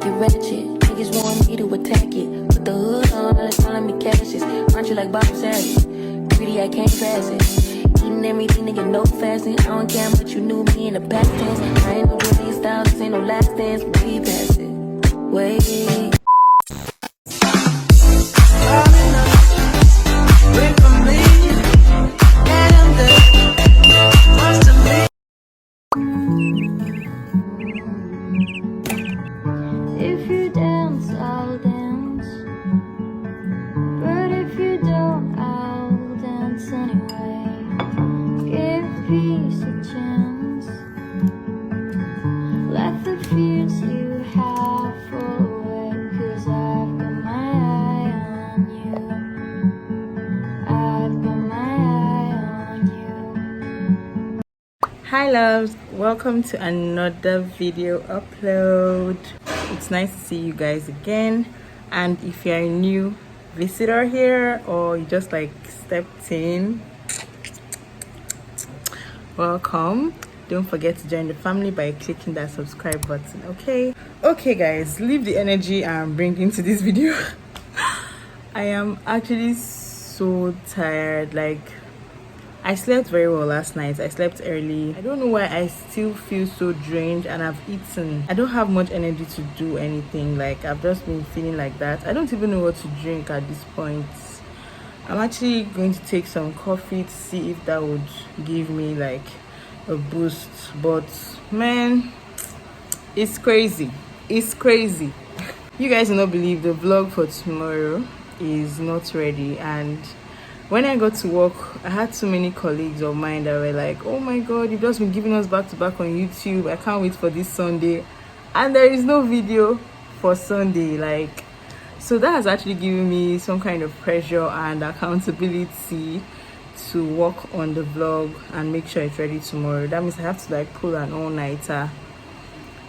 make it ratchet. Niggas want me to attack it. Put the hood on, all they calling me Cassius. Aren't you like Bob Saget? Greedy, I can't pass it. Eating everything, nigga, no fasting. I don't care much you knew me in the past tense. I ain't no Julie Styles, this ain't no last dance. Way past it. Way. If you dance, I'll dance. But if you don't, I'll dance anyway. Give peace a chance. Let the fears you have fall away. 'Cause I've got my eye on you. I've got my eye on you. Hi loves, welcome to another video upload. It's nice to see you guys again, and if you're a new visitor here or you just like stepped in, welcome. Don't forget to join the family by clicking that subscribe button. Okay guys, leave the energy I'm bringing to this video. I am actually so tired. Like, I slept very well last night. I slept early. I don't know why I still feel so drained, and I've eaten. I don't have much energy to do anything. Like, I've just been feeling like that. I don't even know what to drink at this point. I'm actually going to take some coffee to see if that would give me like a boost. But man, it's crazy. It's crazy. You guys will not believe the vlog for tomorrow is not ready, and when I got to work, I had so many colleagues of mine that were like, oh my god, you've just been giving us back to back on YouTube. I can't wait for this Sunday. And there is no video for Sunday. Like, so that has actually given me some kind of pressure and accountability to work on the vlog and make sure it's ready tomorrow. That means I have to like pull an all-nighter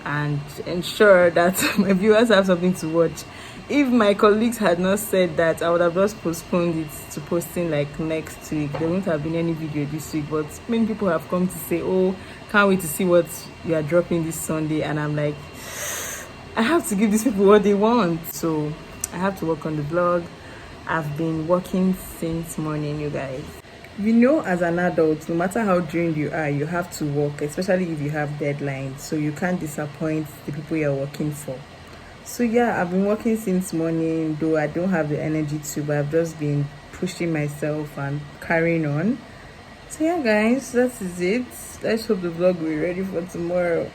and ensure that my viewers have something to watch. If my colleagues had not said that, I would have just postponed it to posting like next week. There won't have been any video this week, but many people have come to say, oh, can't wait to see what you are dropping this Sunday. And I'm like, I have to give these people what they want, so I have to work on the vlog. I've been working since morning, you guys. You know, as an adult, no matter how drained you are, you have to work, especially if you have deadlines, so you can't disappoint the people you're working for. So yeah, I've been working since morning, though I don't have the energy to, but I've just been pushing myself and carrying on. So yeah guys, that is it. Let's hope the vlog will be ready for tomorrow.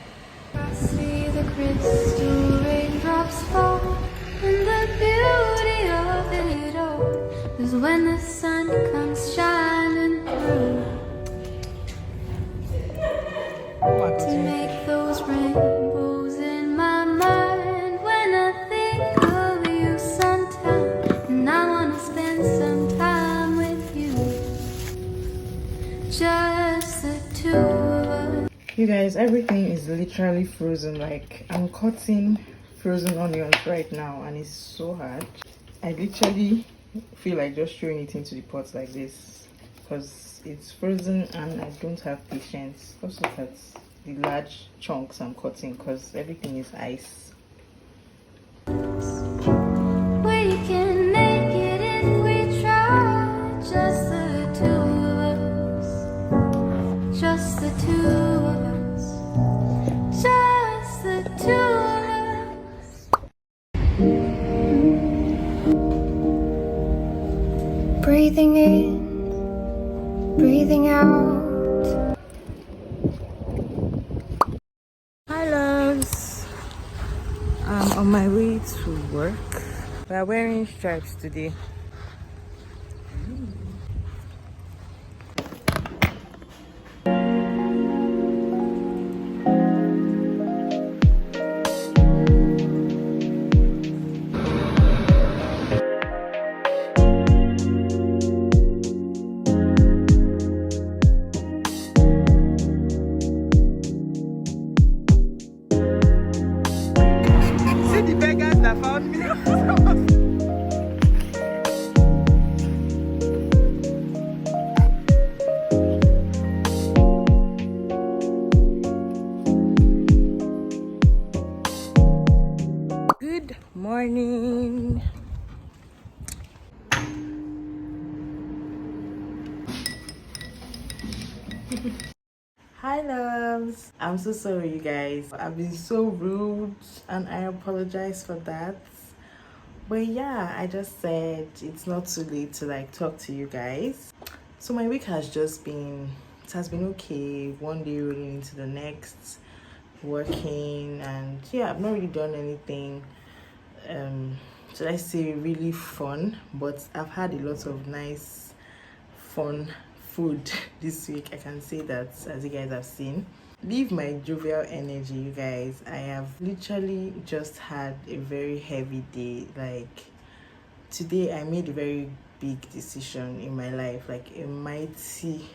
I see the crystal raindrops fall, and the beauty of it all is when the sun comes shining through to make those rainbows in my mind. When I think of you sometime, and I want to spend some time with you, just the two of us. You guys, everything is literally frozen. Like, I'm cutting frozen onions right now and it's so hard. I literally feel like just throwing it into the pot like this because it's frozen and I don't have patience. Also, that's the large chunks I'm cutting because everything is ice. We can make it if we try, just the two of us, just the two of us, just the two of us. Breathing in, breathing out. Hi loves, I'm on my way to work. We are wearing stripes today. See the beggars that found me. Hi loves, I'm so sorry you guys, I've been so rude and I apologize for that. But yeah, I just said it's not too late to like talk to you guys. So my week has just been, it has been okay, one day rolling into the next, working, and yeah, I've not really done anything should I say really fun, but I've had a lot of nice fun food this week. I can say that, as you guys have seen. Leave my jovial energy, you guys. I have literally just had a very heavy day. Like today I made a very big decision in my life, like a mighty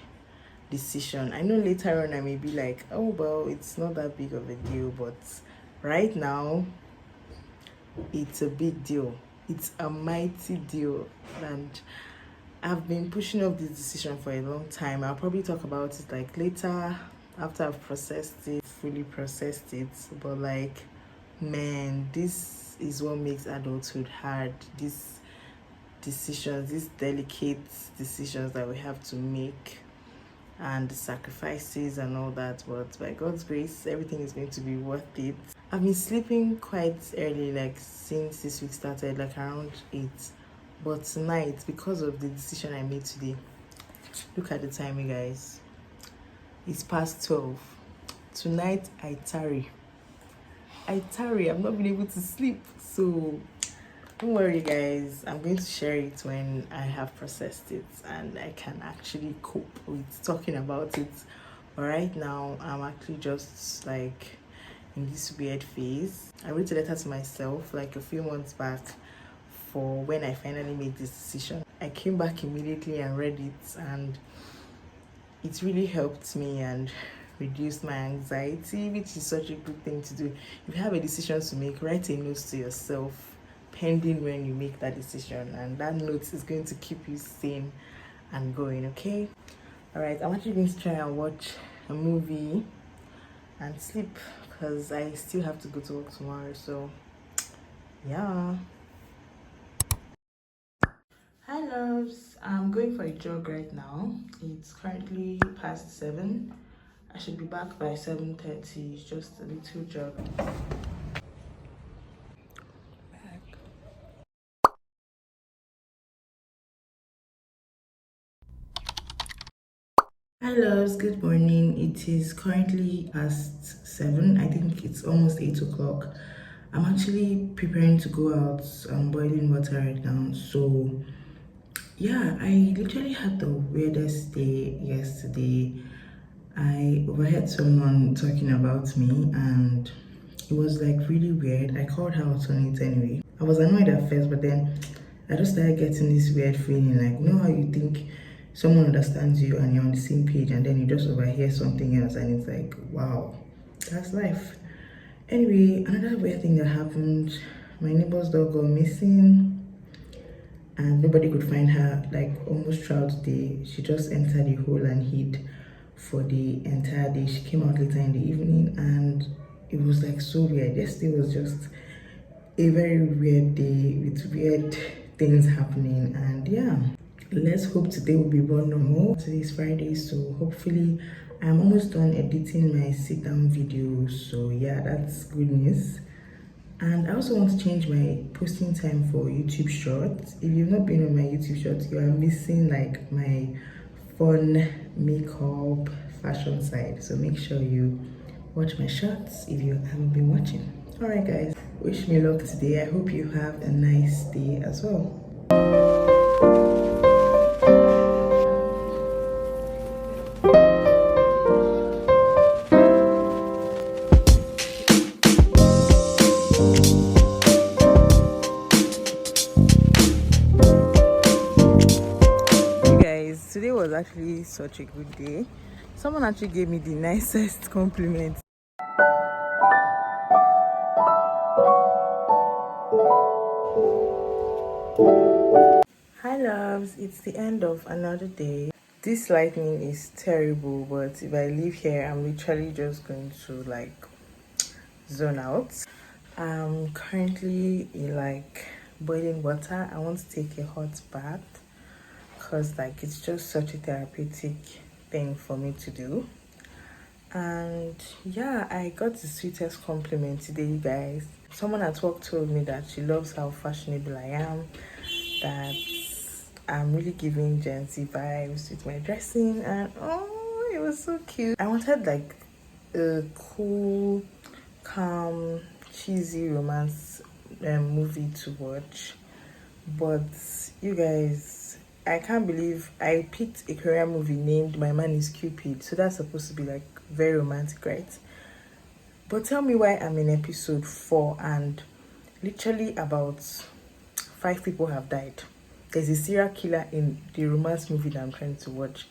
decision. I know later on I may be like, oh well, it's not that big of a deal, but right now it's a big deal. It's a mighty deal, and I've been pushing off this decision for a long time. I'll probably talk about it like later after I've processed it, fully processed it. But like, man, this is what makes adulthood hard. These decisions, these delicate decisions that we have to make, and the sacrifices and all that, but by God's grace everything is going to be worth it. I've been sleeping quite early, like since this week started, like around 8, but tonight, because of the decision I made today, look at the time you guys, it's past 12. Tonight I've not been able to sleep, so don't worry guys, I'm going to share it when I have processed it and I can actually cope with talking about it. But right now I'm actually just like in this weird phase. I wrote a letter to myself like a few months back for when I finally made this decision. I came back immediately and read it, and it really helped me and reduced my anxiety, which is such a good thing to do. If you have a decision to make, write a note to yourself pending when you make that decision, and that note is going to keep you sane and going. Okay, all right, I'm actually going to try and watch a movie and sleep because I still have to go to work tomorrow. So yeah, hi loves, I'm going for a jog right now. It's currently past 7. I should be back by 7:30. It's just a little jog. Hi loves, good morning. It is currently past 7. I think it's almost 8 o'clock. I'm actually preparing to go out boiling water right now. So yeah, I literally had the weirdest day yesterday. I overheard someone talking about me, and it was like really weird. I called her out on it anyway. I was annoyed at first, but then I just started getting this weird feeling, like, you know how you think someone understands you and you're on the same page, and then you just overhear something else and it's like, wow, that's life. Anyway, another weird thing that happened, my neighbor's dog got missing and nobody could find her like almost throughout the day. She just entered a hole and hid for the entire day. She came out later in the evening and it was like so weird. Yesterday was just a very weird day with weird things happening, and yeah, let's hope today will be more normal. Today's Friday, so hopefully I'm almost done editing my sit down video, so yeah, that's good news. And I also want to change my posting time for YouTube shorts. If you've not been on my YouTube shorts, you are missing like my fun makeup fashion side, so make sure you watch my shorts if you haven't been watching. All right guys, wish me luck today. I hope you have a nice day as well. Today was actually such a good day. Someone actually gave me the nicest compliment. Hi loves, it's the end of another day. This lightning is terrible, but if I leave here I'm literally just going to like zone out. I'm currently in like boiling water. I want to take a hot bath because like it's just such a therapeutic thing for me to do. And yeah, I got the sweetest compliment today, you guys. Someone at work told me that she loves how fashionable I am, that I'm really giving Gen Z vibes with my dressing, and oh, it was so cute. I wanted like a cool, calm, cheesy romance movie to watch, but you guys, I can't believe I picked a Korean movie named My Man is Cupid, so that's supposed to be like very romantic, right? But tell me why I'm in episode 4 and literally about 5 people have died. There's a serial killer in the romance movie that I'm trying to watch,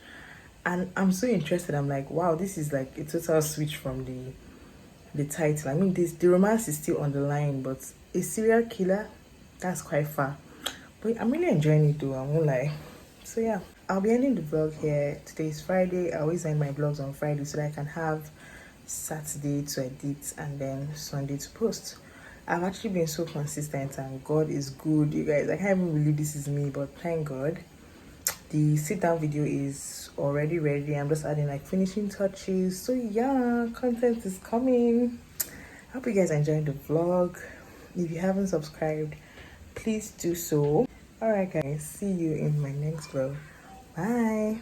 and I'm so interested. I'm like, wow, this is like a total switch from the title. I mean, the romance is still on the line, but a serial killer, that's quite far. But I'm really enjoying it though, I won't lie. So yeah, I'll be ending the vlog here. Today is Friday. I always end my vlogs on Friday so that I can have Saturday to edit and then Sunday to post. I've actually been so consistent and God is good, you guys. I can't even believe this is me, but thank God. The sit down video is already ready. I'm just adding like finishing touches. So yeah, content is coming. I hope you guys enjoyed the vlog. If you haven't subscribed, please do so. Alright guys, see you in my next vlog. Bye.